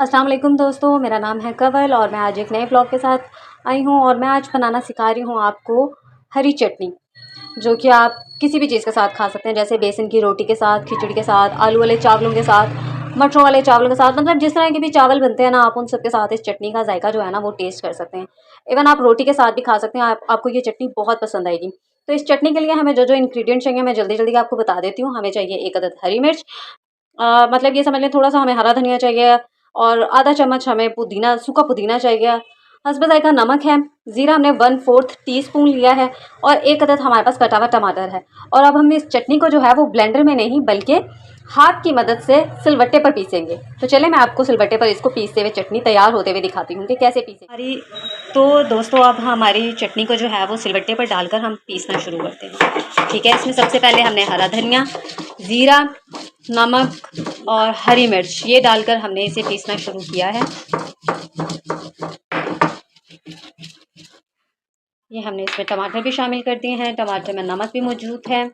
अस्सलाम वालेकुम दोस्तों, मेरा नाम है कंवल और मैं आज एक नए ब्लॉग के साथ आई हूँ और मैं आज बनाना सिखा रही हूँ आपको हरी चटनी, जो कि आप किसी भी चीज़ के साथ खा सकते हैं, जैसे बेसन की रोटी के साथ, खिचड़ी के साथ, आलू वाले चावलों के साथ, मटरों वाले चावलों के साथ, मतलब जिस तरह के भी चावल बनते हैं ना, आप उन सब के साथ इस चटनी का जायका जो है ना वो टेस्ट कर सकते हैं। इवन आप रोटी के साथ भी खा सकते हैं, आपको ये चटनी बहुत पसंद आएगी। तो इस चटनी के लिए हमें जो इंग्रेडिएंट चाहिए मैं जल्दी जल्दी आपको बता देती हूँ। हमें चाहिए 1 अदद हरी मिर्च, मतलब ये समझ लें थोड़ा सा हमें हरा धनिया चाहिए और आधा चम्मच हमें पुदीना, सूखा पुदीना चाहिए। हस्ब ज़ायक़ा नमक है, ज़ीरा हमने 1/4 टीस्पून लिया है और 1 अदद हमारे पास कटा हुआ टमाटर है। और अब हम इस चटनी को जो है वो ब्लेंडर में नहीं बल्कि हाथ की मदद से सिलबट्टे पर पीसेंगे। तो चले मैं आपको सिलबट्टे पर इसको पीसते हुए, चटनी तैयार होते हुए दिखाती हूँ कि कैसे पीसें। तो दोस्तों अब हमारी चटनी को जो है वो सिलबट्टे पर डालकर हम पीसना शुरू करते हैं। ठीक है, इसमें सबसे पहले हमने हरा धनिया, ज़ीरा, नमक और हरी मिर्च ये डालकर हमने इसे पीसना शुरू किया है। ये हमने इसमें टमाटर भी शामिल कर दिए हैं, टमाटर में नमक भी मौजूद है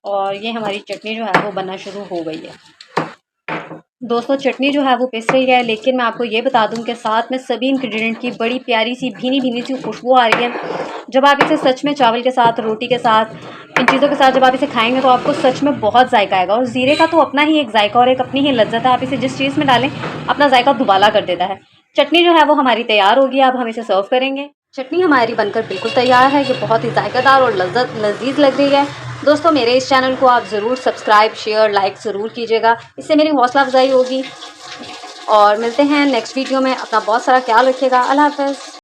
और ये हमारी चटनी जो है वो बनना शुरू हो गई है। दोस्तों चटनी जो है वो पिस रही है, लेकिन मैं आपको ये बता दूं कि साथ में सभी इंग्रेडिएंट की बड़ी प्यारी सी भीनी भीनी सी खुशबू आ रही है। जब आप इसे सच में चावल के साथ, रोटी के साथ, इन चीज़ों के साथ जब आप इसे खाएंगे तो आपको सच में बहुत जायका आएगा। और ज़ीरे का तो अपना ही एक जायका और एक अपनी ही लज्जत है, आप इसे जिस चीज़ में डालें अपना जायका दुबाला कर देता है। चटनी जो है वो हमारी तैयार होगी, अब हम इसे सर्व करेंगे। चटनी हमारी बनकर बिल्कुल तैयार है, ये बहुत ही जायकादार और लजीज लग रही है। दोस्तों मेरे इस चैनल को आप ज़रूर सब्सक्राइब, शेयर, लाइक ज़रूर कीजिएगा, इससे मेरी हौसला अफजाई होगी। और मिलते हैं नेक्स्ट वीडियो में। अपना बहुत सारा ख्याल रखिएगा। अल्लाह हाफ़िज़।